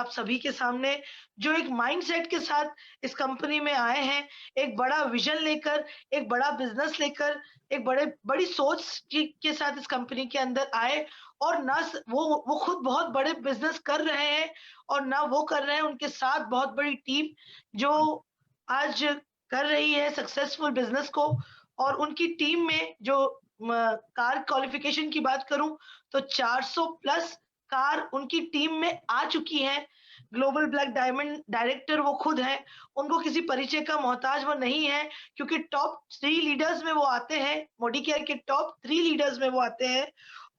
आप सभी के सामने, जो एक माइंडसेट के साथ इस कंपनी में आए हैं, एक बड़ा विजन लेकर, एक बड़ा बिजनेस लेकर, एक बड़ी सोच के साथ इस कंपनी के अंदर आए। और ना वो खुद बहुत बड़े बिजनेस कर रहे हैं, और ना वो कर रहे हैं, उनके साथ बहुत बड़ी टीम जो आज कर रही है सक्सेसफुल बिजनेस को। और उनकी टीम में जो कार क्वालिफिकेशन की बात करूं, तो 400 प्लस कार उनकी टीम में आ चुकी हैं। ग्लोबल ब्लैक डायमंड डायरेक्टर वो खुद हैं, उनको किसी परिचय का मोहताज वो नहीं है, क्योंकि टॉप 3 लीडर्स में वो आते हैं, मोडिकेयर के टॉप 3 लीडर्स में वो आते हैं।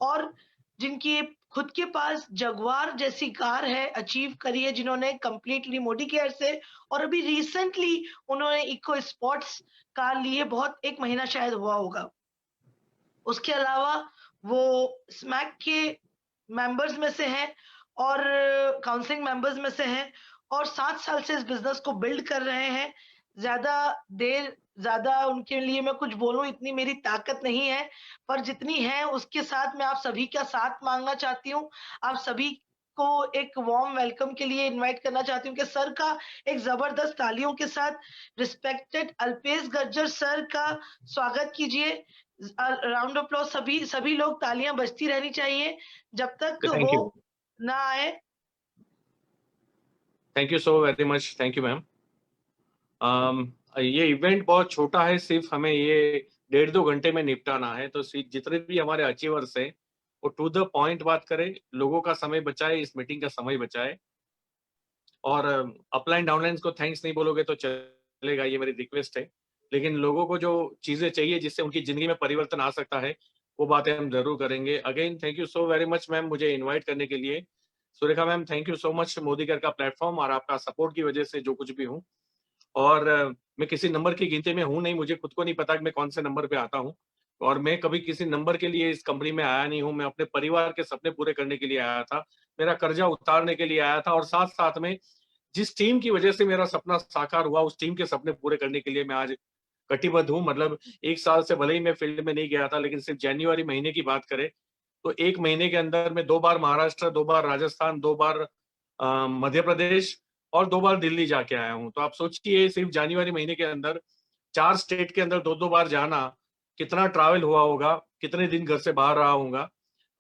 और जिनकी खुद के पास जगुआर जैसी कार है, अचीव करी है जिन्होंने कंप्लीटली मोडिकेयर से। और अभी रिसेंटली उन्होंने इको स्पोर्ट्स कार ली है, बहुत 1 महीना शायद हुआ होगा। उसके अलावा वो स्मैक के मेंबर्स में से हैं, और काउंसलिंग मेंबर्स में से हैं, और 7 साल से इस बिज़नेस को बिल्ड कर रहे हैं। ज़्यादा ज़्यादा उनके लिए मैं कुछ बोलूँ इतनी मेरी ताकत नहीं है, पर जितनी है उसके साथ मैं आप सभी का साथ माँगना चाहती हूँ। आप सभी को एक वार्म वेलकम के लिए इनवाइट करना चाहती हूँ कि सर का एक ज़बरदस्त तालियों के साथ रिस्पेक्टेड अल्पेश गज्जर सर का स्वागत कीजिए। राउंड ऑफ अप्लॉज़, सभी लोग, तालियाँ बजती रहनी चाहिए जब तक थैंक वो यू। ना आए। Thank you so very much. Thank you ma'am. ये इवेंट बहुत छोटा है, सिर्फ हमें ये 1.5-2 घंटे में निपटाना है। तो जितने भी हमारे अचीवर्स हैं वो टू द पॉइंट बात करें, लोगों का समय बचाए, इस मीटिंग का समय बचाए। और अपलाइन डाउनलाइंस को थैंक्स नहीं बोलोगे तो चलेगा, ये मेरी रिक्वेस्ट है। लेकिन लोगों को जो चीजें चाहिए जिससे उनकी जिंदगी में परिवर्तन आ सकता है, वो बातें हम जरूर करेंगे। Again thank you so very much ma'am, मुझे इन्वाइट करने के लिए। Surekha ma'am, thank you so much, Modi कर का प्लेटफॉर्म और आपका सपोर्ट की वजह से जो कुछ भी हूँ। और मैं किसी नंबर की गिनती में हूँ नहीं, मुझे खुद को नहीं पता कि मैं कौन से नंबर पे आता हूँ। और मैं कभी किसी नंबर के लिए इस कंपनी में आया नहीं हूँ। मैं अपने परिवार के सपने पूरे करने के लिए आया था, मेरा कर्जा उतारने के लिए आया था, और साथ साथ में जिस टीम की वजह से मेरा सपना साकार हुआ, उस टीम के सपने पूरे करने के लिए मैं आज कटिबद्ध हूँ। मतलब 1 साल से भले ही मैं फील्ड में नहीं गया था, लेकिन सिर्फ जनवरी महीने की बात करें तो 1 महीने के अंदर मैं 2 बार महाराष्ट्र, 2 बार राजस्थान, 2 बार मध्य प्रदेश और 2 बार दिल्ली जाके आया हूँ। तो आप सोचिए सिर्फ जनवरी महीने के अंदर 4 स्टेट के अंदर 2-2 बार जाना, कितना ट्रैवल हुआ होगा, कितने दिन घर से बाहर रहा होऊँगा।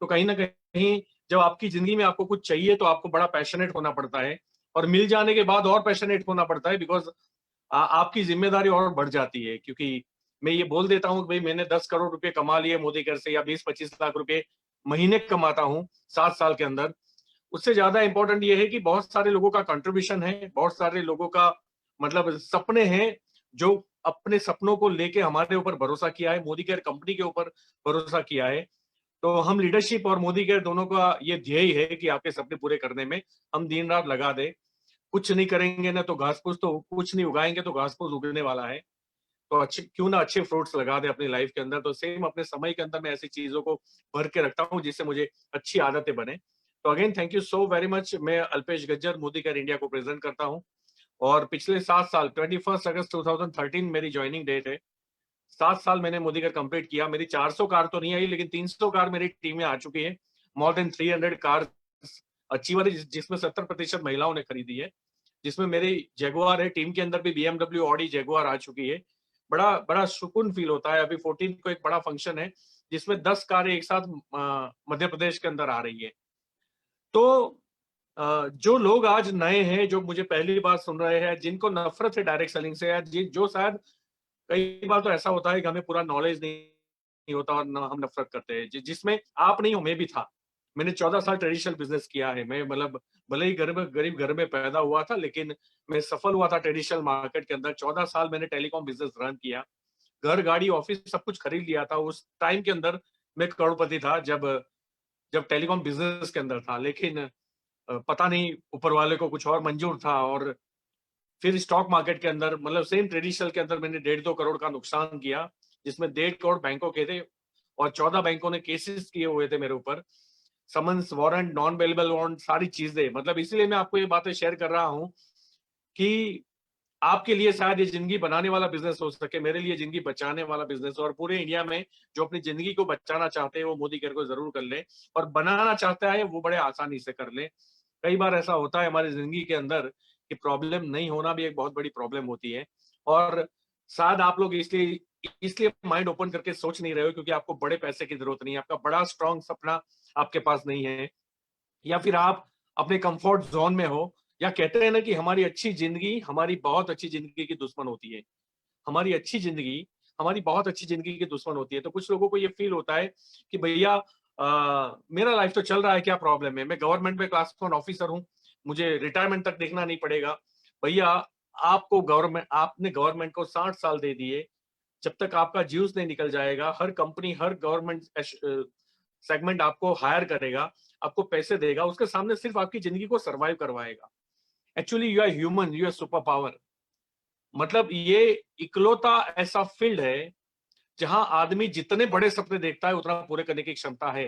तो कहीं न कहीं जब आपकी ज़िंदगी में आपको कुछ चाहिए तो आपको बड़ा पैशनेट होना पड़ता है, और मिल जाने के बाद और पैशनेट होना पड़ता है, बिकॉज़ आपकी ज़िम्मेदारी और बढ़ जाती है। क्योंकि मैं ये बोल देता हूँ कि भई मैंने 10 करोड़ रुपए कमा लिए मोदी कर से, या 20-25 लाख रुपए महीने कमाता हूँ 7 साल के अंदर। उससे ज्यादा इंपॉर्टेंट ये है कि बहुत सारे लोगों का कंट्रीब्यूशन है, बहुत सारे लोगों का मतलब सपने हैं, जो अपने सपनों को लेके हमारे ऊपर भरोसा किया है, मोदी केयर कंपनी के ऊपर भरोसा किया है। तो हम लीडरशिप और मोदी केयर दोनों का ये ध्येय है कि आपके सपने पूरे करने में हम दिन रात लगा दें। कुछ नहीं करेंगे ना तो घास फूस, तो कुछ नहीं उगाएंगे तो घास फूस उगने वाला है। तो अच्छे क्यों ना अच्छे फ्रूट्स लगा दे अपनी लाइफ के अंदर। तो सेम अपने समय के अंदर मैं ऐसी चीजों को भर के रखता हूँ जिससे मुझे अच्छी आदतें बने। तो again thank you so very much. मैं अल्पेश गज्जर मोदी केयर इंडिया को प्रेजेंट करता हूँ, और पिछले 7 साल 21 अगस्त 2013 मेरी ज्वाइनिंग डेट है। 7 साल मैंने मोदी केयर कंप्लीट किया। मेरी 400 कार तो नहीं आई, लेकिन 300 कार मेरी टीम में आ चुकी है। मोर देन 300 कार अच्छी वाली, जिसमें 70% महिलाओं ने खरीदी है, जिसमें मेरी जगुआर है, टीम के अंदर भी बीएमडब्ल्यू ऑडी जगुआर आ चुकी है। बड़ा बड़ा सुकून फील होता है। अभी 14 को एक बड़ा फंक्शन है जिसमें 10 कारें एक साथ मध्य प्रदेश के अंदर आ रही है। तो जो लोग आज नए हैं, जो मुझे पहली बार सुन रहे हैं, जिनको नफरत है डायरेक्ट सेलिंग से, या जो शायद कई बार तो ऐसा होता है कि हमें पूरा नॉलेज नहीं होता और हम नफरत करते हैं, जिसमें आप नहीं हो, मैं भी था। मैंने 14 साल ट्रेडिशनल बिजनेस किया है। मैं मतलब भले ही गरीब घर में पैदा हुआ था, लेकिन मैं सफल हुआ था ट्रेडिशनल मार्केट के अंदर। 14 साल मैंने टेलीकॉम बिजनेस रन किया, घर गाड़ी ऑफिस सब कुछ खरीद लिया था। उस टाइम के अंदर मैं करोड़पति था, जब जब टेलीकॉम बिजनेस के अंदर था। लेकिन पता नहीं ऊपर वाले को कुछ और मंजूर था, और फिर स्टॉक मार्केट के अंदर मतलब सेम ट्रेडिशनल के अंदर मैंने 1.5-2 करोड़ का नुकसान किया, जिसमें 1.5 करोड़ बैंकों के थे, और 14 बैंकों ने केसेस किए हुए थे मेरे ऊपर, summons, warrant, non available warrant, सारी चीजें। मतलब इसीलिए मैं आपको ये बातें शेयर कर रहा हूँ कि आपके लिए शायद ये जिंदगी बनाने वाला बिजनेस हो सके, मेरे लिए जिंदगी बचाने वाला बिजनेस हो। और पूरे इंडिया में जो अपनी जिंदगी को बचाना चाहते हैं वो मोदी केयर को जरूर कर ले, और बनाना चाहता है वो बड़े आसानी से कर ले। कई बार ऐसा होता है हमारी जिंदगी के अंदर कि प्रॉब्लम नहीं होना भी एक बहुत बड़ी प्रॉब्लम होती है। और शायद आप लोग इसलिए इसलिए माइंड ओपन करके सोच नहीं रहे हो क्योंकि आपको बड़े पैसे की जरूरत नहीं है, आपका बड़ा स्ट्रांग सपना आपके पास नहीं है, या फिर आप अपने कंफर्ट जोन में हो, या कहते हैं ना कि हमारी अच्छी जिंदगी हमारी बहुत अच्छी जिंदगी की दुश्मन होती है। हमारी अच्छी जिंदगी हमारी बहुत अच्छी जिंदगी की दुश्मन होती है। तो कुछ लोगों को ये फील होता है कि भैया मेरा लाइफ तो चल रहा है, क्या प्रॉब्लम है, मैं गवर्नमेंट में क्लास 1 ऑफिसर हूँ, मुझे रिटायरमेंट तक देखना नहीं पड़ेगा। भैया आपको गवर्नमेंट आपने गवर्नमेंट को 60 साल दे दिए, जब तक आपका ज्यूस नहीं निकल जाएगा, हर कंपनी हर गवर्नमेंट सेगमेंट आपको हायर करेगा, आपको पैसे देगा, उसके सामने सिर्फ आपकी जिंदगी को सर्वाइव करवाएगा। Actually you are human, you are super power. मतलब ये इकलौता ऐसा फील्ड है जहां आदमी जितने बड़े सपने देखता है उतना पूरे करने की क्षमता है।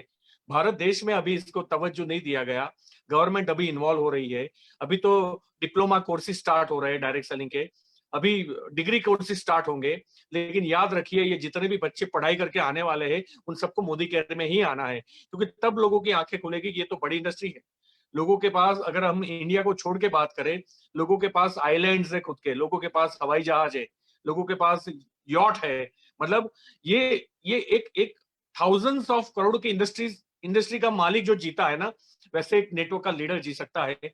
भारत देश में अभी इसको तवज्जो नहीं दिया गया, गवर्नमेंट अभी इन्वॉल्व हो रही है। अभी तो डिप्लोमा कोर्सेज स्टार्ट हो रहे हैं डायरेक्ट सेलिंग के, अभी डिग्री कोर्सेज स्टार्ट होंगे। लेकिन याद रखिए ये जितने भी बच्चे पढ़ाई करके आने वाले हैं उन सबको मोदी केयर में ही आना है, क्योंकि तब लोगों की आंखें खुलेगी कि ये तो बड़ी इंडस्ट्री है। लोगों के पास, अगर हम इंडिया को छोड़ के बात करें, लोगों के पास आइलैंड्स है खुद के, लोगों के पास हवाई जहाज है, लोगों के पास यॉट है। मतलब ये एक एक थाउजेंड्स ऑफ करोड़ की इंडस्ट्री का मालिक जो जीता है ना, वैसे एक नेटवर्क का लीडर जी सकता है।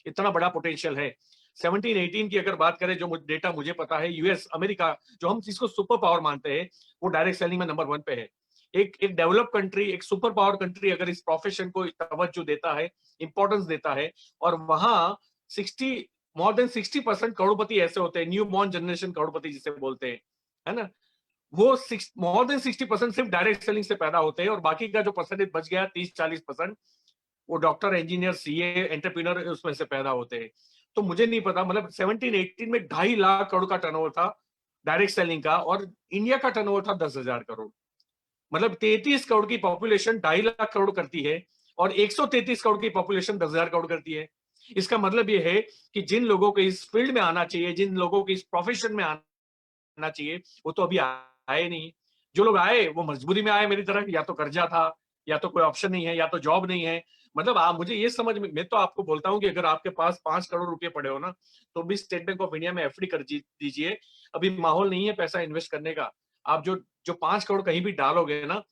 इतना बड़ा पोटेंशियल है। 17-18 की अगर बात करें, जो डेटा मुझे पता है, यूएस अमेरिका जो हम जिसको सुपर पावर मानते हैं, वो डायरेक्ट सेलिंग में नंबर 1 पे है। एक एक डेवलप कंट्री, एक सुपर पावर कंट्री अगर इस प्रोफेशन को तवज्जो देता है, इंपॉर्टेंस देता है, और वहां 60 मोर देन 60% करोड़पति ऐसे होते हैं, न्यू बॉर्न जनरेशन करोड़पति जिसे बोलते हैं, है ना, वो मोर देन 60% सिर्फ डायरेक्ट सेलिंग से पैदा होते हैं, और बाकी का जो परसेंटेज बच गया 30-40%, वो डॉक्टर, इंजीनियर, सीए, एंटरप्रेन्योर उसमें से पैदा होते हैं। तो मुझे नहीं पता, मतलब 17-18 में 2.5 लाख करोड़ का टर्नओवर था डायरेक्ट सेलिंग का, और इंडिया का टर्नओवर था 10,000 करोड़। मतलब 33 करोड़ की पॉपुलेशन 2.5 लाख करोड़ करती है, और 133 करोड़ की पॉपुलेशन 10,000 करोड़ करती है। इसका मतलब ये है कि जिन लोगों को इस फील्ड में आना चाहिए, जिन लोगों को इस प्रोफेशन में आना चाहिए, वो तो अभी आए नहीं। जो लोग आए वो मजबूरी में आए मेरी तरह, या तो कर्जा था, या तो कोई ऑप्शन नहीं है, या तो जॉब नहीं है। मतलब आप मुझे ये समझ में, मैं तो आपको बोलता हूँ कि अगर आपके पास 5 करोड़ रुपए पड़े हो ना, तो भी स्टेट बैंक ऑफ इंडिया में एफडी कर दीजिए। अभी माहौल नहीं है पैसा इन्वेस्ट करने का। आप जो जो 5 करोड़ कहीं भी डालोगे ना,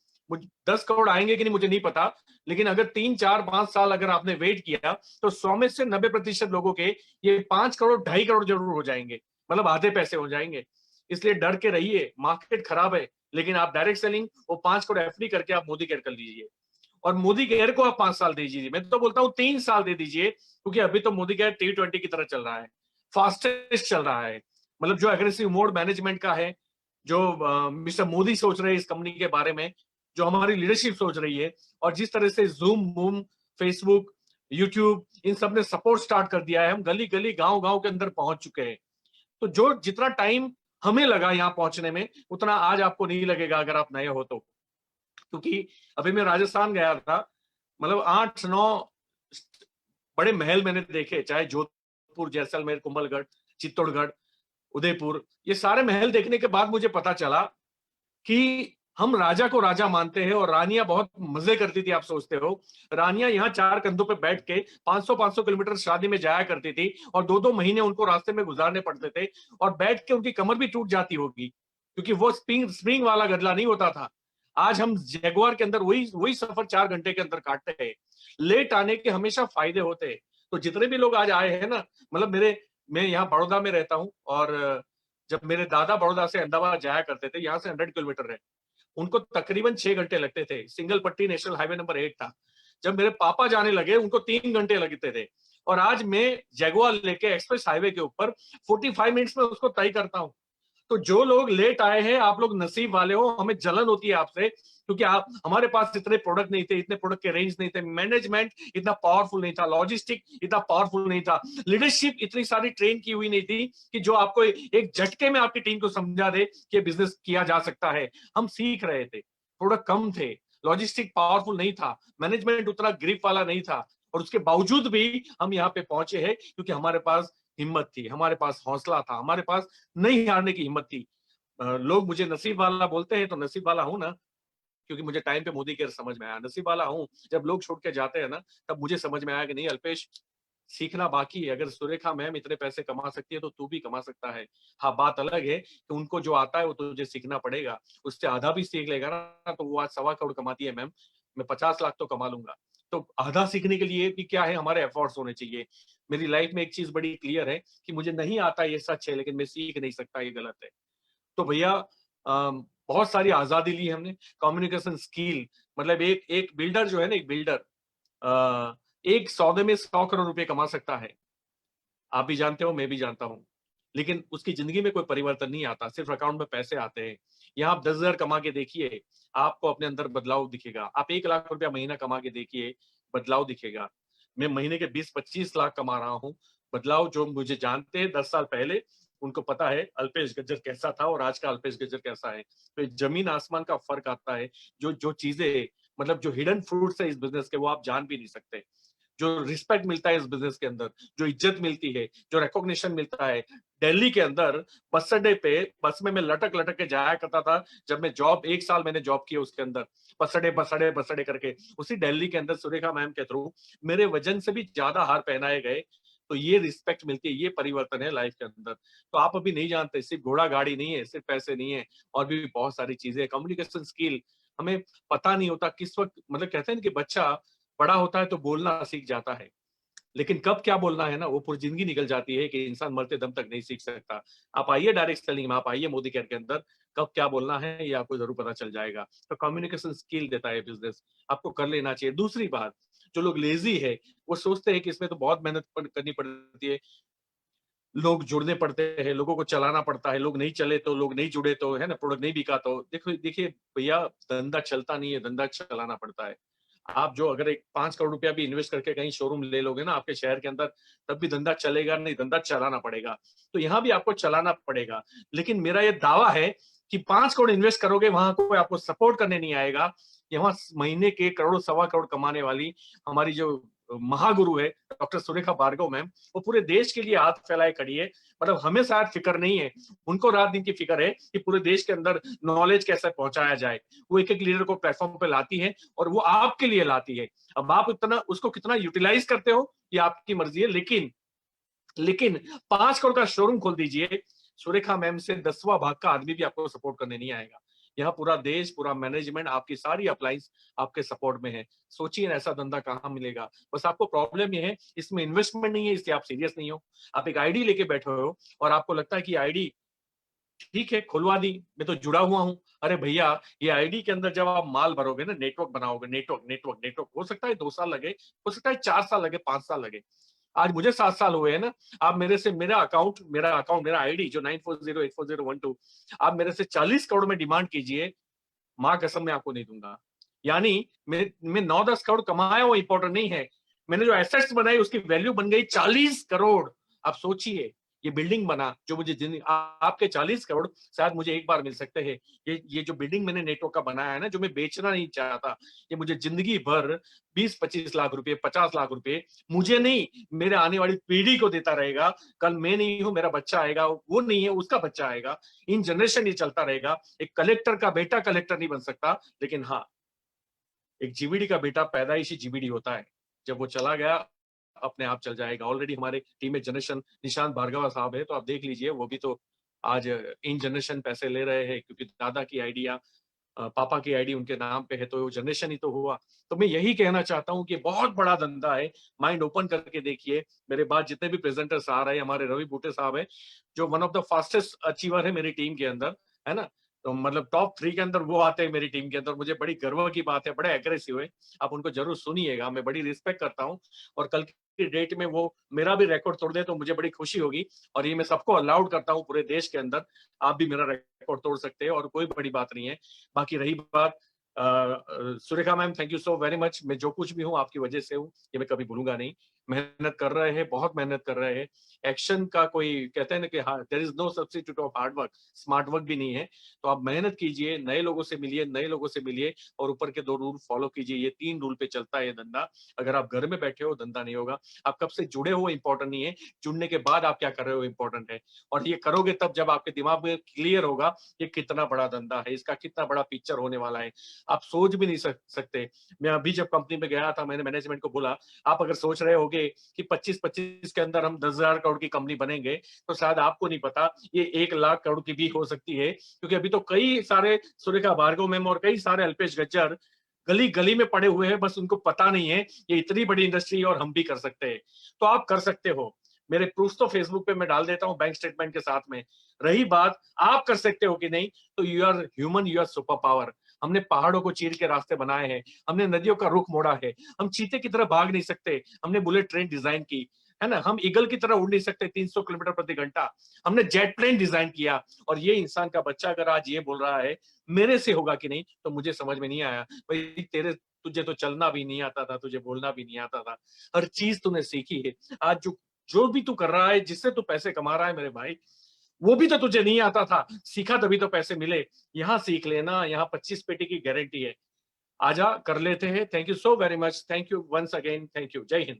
10 करोड़ आएंगे कि नहीं मुझे नहीं पता, लेकिन अगर 3-4-5 साल अगर आपने वेट किया, तो 100 में से 90% लोगों के ये 5 करोड़ 2.5 करोड़ जरूर हो जाएंगे, मतलब आधे पैसे हो जाएंगे। इसलिए डर के रहिए, मार्केट खराब है, लेकिन आप डायरेक्ट सेलिंग वो 5 करोड़ एफडी करके आप मोदी केयर कर लीजिए, और मोदी केयर को आप 5 साल दे दीजिए। मैं तो बोलता हूँ 3 साल दे दीजिए, क्योंकि अभी तो मोदी केयर T20 की तरह चल रहा है, फास्टेस्ट चल रहा है। मतलब जो एग्रेसिव मोड मैनेजमेंट का है, जो मिस्टर मोदी सोच रहे हैं इस कंपनी के बारे में, जो हमारी लीडरशिप सोच रही है, और जिस तरह से जूम बूम, फेसबुक, यूट्यूब, इन सब ने सपोर्ट स्टार्ट कर दिया है, हम गली गली गांव गांव के अंदर पहुंच चुके हैं। तो जो जितना टाइम हमें लगा यहाँ पहुंचने में, उतना आज आपको नहीं लगेगा अगर आप नए हो तो। क्योंकि अभी मैं राजस्थान गया था, मतलब 8-9 बड़े महल मैंने देखे, चाहे जोधपुर, जैसलमेर, कुंभलगढ़, चित्तौड़गढ़, उदयपुर, ये सारे महल देखने के बाद मुझे पता चला कि हम राजा को राजा मानते हैं, और रानियां बहुत मजे करती थी। आप सोचते हो रानियां यहाँ 4 कंधों पे बैठ के 500-500 किलोमीटर शादी में जाया करती थी, और 2-2 महीने उनको रास्ते में गुजारने पड़ते थे, और बैठ के उनकी कमर भी टूट जाती होगी, क्योंकि वो स्प्रिंग स्प्रिंग वाला गदला नहीं होता था। आज हम जैगुआर के अंदर वही वही सफर 4 घंटे के अंदर काटते हैं। लेट आने के हमेशा फायदे होते हैं। तो जितने भी लोग आज आए हैं ना, मतलब मैं यहाँ बड़ौदा में रहता हूँ, और जब मेरे दादा बड़ौदा से अहमदाबाद जाया करते थे, यहाँ से 100 किलोमीटर है, उनको तकरीबन 6 घंटे लगते थे। सिंगल पट्टी नेशनल हाईवे नंबर 8 था। जब मेरे पापा जाने लगे उनको 3 घंटे लगते थे, और आज मैं जैगुआर लेके एक्सप्रेस हाईवे के ऊपर 45 मिनट्स में उसको तय करता हूँ। तो जो लोग लेट आए हैं, आप लोग नसीब वाले हो, हमें जलन होती है आपसे, क्योंकि आप, हमारे पास इतने प्रोडक्ट नहीं थे, इतने प्रोडक्ट के रेंज नहीं थे, मैनेजमेंट इतना पावरफुल नहीं था, लॉजिस्टिक इतना पावरफुल नहीं था, लीडरशिप इतनी सारी ट्रेन की हुई नहीं थी कि जो आपको एक झटके में आपकी टीम को समझा दे कि बिजनेस किया जा सकता है। हम सीख रहे थे, प्रोडक्ट कम थे, लॉजिस्टिक पावरफुल नहीं था, मैनेजमेंट उतना ग्रिप वाला नहीं था, और उसके बावजूद भी हम यहाँ पे पहुंचे हैं क्योंकि हमारे पास हिम्मत थी, हमारे पास हौसला था, हमारे पास नहीं हारने की हिम्मत थी। लोग मुझे नसीब वाला बोलते हैं, तो नसीब वाला हूं ना। क्योंकि मुझे टाइम पे मोदी केयर समझ में आया। नसीब वाला हूँ, जब लोग छोड़ के जाते हैं ना, तब मुझे समझ में आया कि नहीं अल्पेश, सीखना बाकी है। अगर सुरेखा मैम इतने पैसे कमा सकती है तो तू भी कमा सकता है। हाँ, बात अलग है कि उनको जो आता है वो तुझे सीखना पड़ेगा। उससे आधा भी सीख लेगा ना, तो वो आज 1.25 करोड़ कमाती है मैम, मैं 50 लाख तो कमा लूंगा। तो आधा सीखने के लिए भी क्या है, हमारे एफर्ट्स होने चाहिए। मेरी लाइफ में एक चीज बड़ी क्लियर है कि मुझे नहीं आता, ये सच है, लेकिन मैं सीख नहीं सकता, ये गलत है। तो भैया बहुत सारी आजादी ली हमने। कम्युनिकेशन स्किल, मतलब एक एक बिल्डर जो है ना, एक बिल्डर एक सौदे में 100 करोड़ रुपए कमा सकता है। आप भी जानते हो, मैं भी जानता हूँ। लेकिन उसकी जिंदगी में कोई परिवर्तन नहीं आता, सिर्फ अकाउंट में पैसे आते हैं। यहाँ आप 10,000 कमा के देखिए, आपको अपने अंदर बदलाव दिखेगा। आप 1 लाख रुपया महीना कमा के देखिए, बदलाव दिखेगा। मैं महीने के 20-25 लाख कमा रहा हूँ। बदलाव जो मुझे जानते हैं 10 साल पहले, उनको पता है अल्पेश गज्जर कैसा था और आज का अल्पेश गज्जर कैसा है। तो जमीन आसमान का फर्क आता है। जो जो चीजें, मतलब जो हिडन फ्रूट्स है इस बिजनेस के, वो आप जान भी नहीं सकते। जो रिस्पेक्ट मिलता है इस बिजनेस के अंदर, जो इज्जत मिलती है, जो रिकॉग्निशन मिलता है। दिल्ली के अंदर बस अड्डे पे, बस में मैं लटक लटक के जाया करता था। जब मैं जॉब, 1 साल मैंने जॉब की उसके अंदर, बस अड्डे करके, उसी दिल्ली के अंदर सुरेखा मैम के थ्रू मेरे वजन से भी ज्यादा हार पहनाए गए। तो ये रिस्पेक्ट मिलती है, ये परिवर्तन है लाइफ के अंदर। तो आप अभी नहीं जानते, सिर्फ घोड़ा गाड़ी नहीं है, सिर्फ पैसे नहीं है, और भी बहुत सारी चीजें। कम्युनिकेशन स्किल, हमें पता नहीं होता किस वक्त, मतलब कहते हैं कि बच्चा बड़ा होता है तो बोलना सीख जाता है, लेकिन कब क्या बोलना है ना, वो पूरी जिंदगी निकल जाती है कि इंसान मरते दम तक नहीं सीख सकता। आप आइए डायरेक्ट सेलिंग में, आप आइए मोदी केयर के अंदर, कब क्या बोलना है ये आपको जरूर पता चल जाएगा। तो कम्युनिकेशन स्किल देता है बिजनेस, आपको कर लेना चाहिए। दूसरी बात, जो लोग लेजी है, वो सोचते हैं कि इसमें तो बहुत मेहनत करनी पड़ती है, लोग जुड़ने पड़ते हैं, लोगों को चलाना पड़ता है, लोग नहीं चले तो, लोग नहीं जुड़े तो, है ना, प्रोडक्ट नहीं बिका तो। देखो देखिए भैया, धंधा चलता नहीं है, धंधा चलाना पड़ता है। आप जो अगर एक 5 करोड़ रुपया भी इन्वेस्ट करके कहीं शोरूम ले लोगे ना आपके शहर के अंदर, तब भी धंधा चलेगा नहीं, धंधा चलाना पड़ेगा। तो यहाँ भी आपको चलाना पड़ेगा। लेकिन मेरा ये दावा है कि 5 करोड़ इन्वेस्ट करोगे, वहां कोई आपको सपोर्ट करने नहीं आएगा। यहाँ महीने के करोड़ 1.25 करोड़ कमाने वाली हमारी जो महागुरु है डॉक्टर सुरेखा भार्गव मैम, वो पूरे देश के लिए हाथ फैलाए खड़ी है। मतलब हमें शायद फिक्र नहीं है, उनको रात दिन की फिक्र है कि पूरे देश के अंदर नॉलेज कैसे पहुंचाया जाए। वो एक एक लीडर को प्लेटफॉर्म पे लाती है और वो आपके लिए लाती है। अब आप इतना उसको कितना यूटिलाइज करते हो ये आपकी मर्जी है। लेकिन लेकिन 5 करोड़ का शोरूम खोल दीजिए, सुरेखा मैम से 10वां भाग का आदमी भी आपको सपोर्ट करने नहीं आएगा। यहाँ पूरा देश, पूरा मैनेजमेंट, आपकी सारी अप्लायंस आपके सपोर्ट में है। सोचिए ऐसा धंधा कहाँ मिलेगा। बस आपको प्रॉब्लम ये है, इसमें इन्वेस्टमेंट नहीं है, इसलिए आप सीरियस नहीं हो। आप एक आईडी लेके बैठे हो और आपको लगता है कि आईडी ठीक है, खुलवा दी, मैं तो जुड़ा हुआ हूँ। अरे भैया, ये आईडी के अंदर जब आप माल भरोगे ना, नेटवर्क बनाओगे, नेटवर्क नेटवर्क नेटवर्क, हो सकता है 2 साल लगे, हो सकता है 4 साल लगे, 5 साल लगे। आज मुझे 7 साल हुए हैं ना। आप मेरे से मेरा आईडी जो 94084012, आप मेरे से 40 करोड़ में डिमांड कीजिए, माँ कसम मैं आपको नहीं दूंगा। यानी मैं 9-10 करोड़ कमाया वो इंपॉर्टेंट नहीं है, मैंने जो एसेट्स बनाई उसकी वैल्यू बन गई 40 करोड़। आप सोचिए, ये बिल्डिंग बना जो मुझे आपके 40 करोड़ शायद मुझे एक बार मिल सकते हैं। ये जो बिल्डिंग मैंने नेटवर्क का बनाया है ना, जो मैं बेचना नहीं चाहता, ये मुझे जिंदगी भर 20-25 लाख रुपए, 50 लाख रुपए, मुझे नहीं, मेरे आने वाली पीढ़ी को देता रहेगा। कल मैं नहीं हूं, मेरा बच्चा आएगा, वो नहीं है, उसका बच्चा आएगा। इन जनरेशन ये चलता रहेगा। एक कलेक्टर का बेटा कलेक्टर नहीं बन सकता, लेकिन हाँ, एक जीबीडी का बेटा पैदाइशी जीबीडी होता है। जब वो चला गया, अपने आप चल जाएगा। ऑलरेडी हमारे टीम में जनरेशन निशांत भार्गवा साहब है, तो आप देख लीजिए, वो भी तो आज इन जनरेशन पैसे ले रहे हैं, क्योंकि दादा की आइडिया, पापा की आईडी उनके नाम पे है, तो वो जनरेशन ही तो हुआ। तो मैं यही कहना चाहता हूँ कि बहुत बड़ा धंधा है। माइंड ओपन करके देखिए। मेरे बाद जितने भी प्रेजेंटर्स आ रहे हैं, हमारे रवि बूटे साहब है, जो one of the fastest achiever है मेरी टीम के अंदर, है ना। तो मतलब टॉप 3 के अंदर वो आते हैं मेरी टीम के अंदर। मुझे बड़ी गर्व की बात है, बड़े एग्रेसिव है। आप उनको जरूर सुनिएगा, मैं बड़ी रिस्पेक्ट करता हूँ। और कल की डेट में वो मेरा भी रिकॉर्ड तोड़ दे तो मुझे बड़ी खुशी होगी। और ये मैं सबको अलाउड करता हूँ पूरे देश के अंदर, आप भी मेरा रिकॉर्ड तोड़ सकते हैं, और कोई बड़ी बात नहीं है। बाकी रही बात Surekha ma'am, thank you so very much. मैं जो कुछ भी हूँ आपकी वजह से हूँ, ये मैं कभी भूलूंगा नहीं। मेहनत कर रहे हैं, बहुत मेहनत कर रहे हैं। एक्शन का कोई कहते हैं ना कि हाँ, there is no substitute of hard work, smart work भी नहीं है। तो आप मेहनत कीजिए, नए लोगों से मिलिए, नए लोगों से मिलिए और ऊपर के 2 रूल फॉलो कीजिए। ये 3 रूल पे चलता है ये धंधा। अगर आप घर में बैठे हो, धंधा नहीं होगा। आप कब से जुड़े हो इम्पोर्टेंट नहीं है, जुड़ने के बाद आप क्या कर रहे हो इम्पोर्टेंट है। और ये करोगे तब जब आपके दिमाग में क्लियर होगा, ये कितना बड़ा धंधा है, इसका कितना बड़ा पिक्चर होने वाला है। आप सोच भी नहीं सकते। मैं अभी जब कंपनी में गया था, मैंने मैनेजमेंट को बोला, आप अगर सोच रहे होगे कि 25-25 के अंदर हम 10,000 करोड़ की कंपनी बनेंगे, तो शायद आपको नहीं पता ये 1 लाख करोड़ की भी हो सकती है। क्योंकि अभी तो कई सारे सुरेखा भार्गव मैम और कई सारे अल्पेश गज्जर गली-गली में पड़े हुए हैं, बस उनको पता नहीं है ये इतनी बड़ी इंडस्ट्री है और हम भी कर सकते हैं। तो आप कर सकते हो। मेरे प्रूफ्स तो फेसबुक पे मैं डाल देता हूँ बैंक स्टेटमेंट के साथ में। रही बात आप कर सकते हो कि नहीं, तो you are human, you are super power. हमने पहाड़ों को चीर के रास्ते बनाए हैं, हमने नदियों का रुख मोड़ा है, हम चीते की तरह भाग नहीं सकते, हमने बुलेट ट्रेन डिजाइन की, है ना? हम ईगल की तरह उड़ नहीं सकते 300 किलोमीटर प्रति घंटा, हमने जेट प्लेन डिजाइन किया। और ये इंसान का बच्चा अगर आज ये बोल रहा है मेरे से होगा कि नहीं, तो मुझे समझ में नहीं आया भाई। तुझे तो चलना भी नहीं आता था, तुझे बोलना भी नहीं आता था, हर चीज तूने सीखी है। आज जो जो भी तू कर रहा है, जिससे तू पैसे कमा रहा है मेरे भाई, वो भी तो तुझे नहीं आता था, सीखा तभी तो पैसे मिले। यहाँ सीख लेना, यहाँ 25 पेटी की गारंटी है। आजा कर लेते हैं। Thank you so very much, thank you once again, thank you. जय हिंद।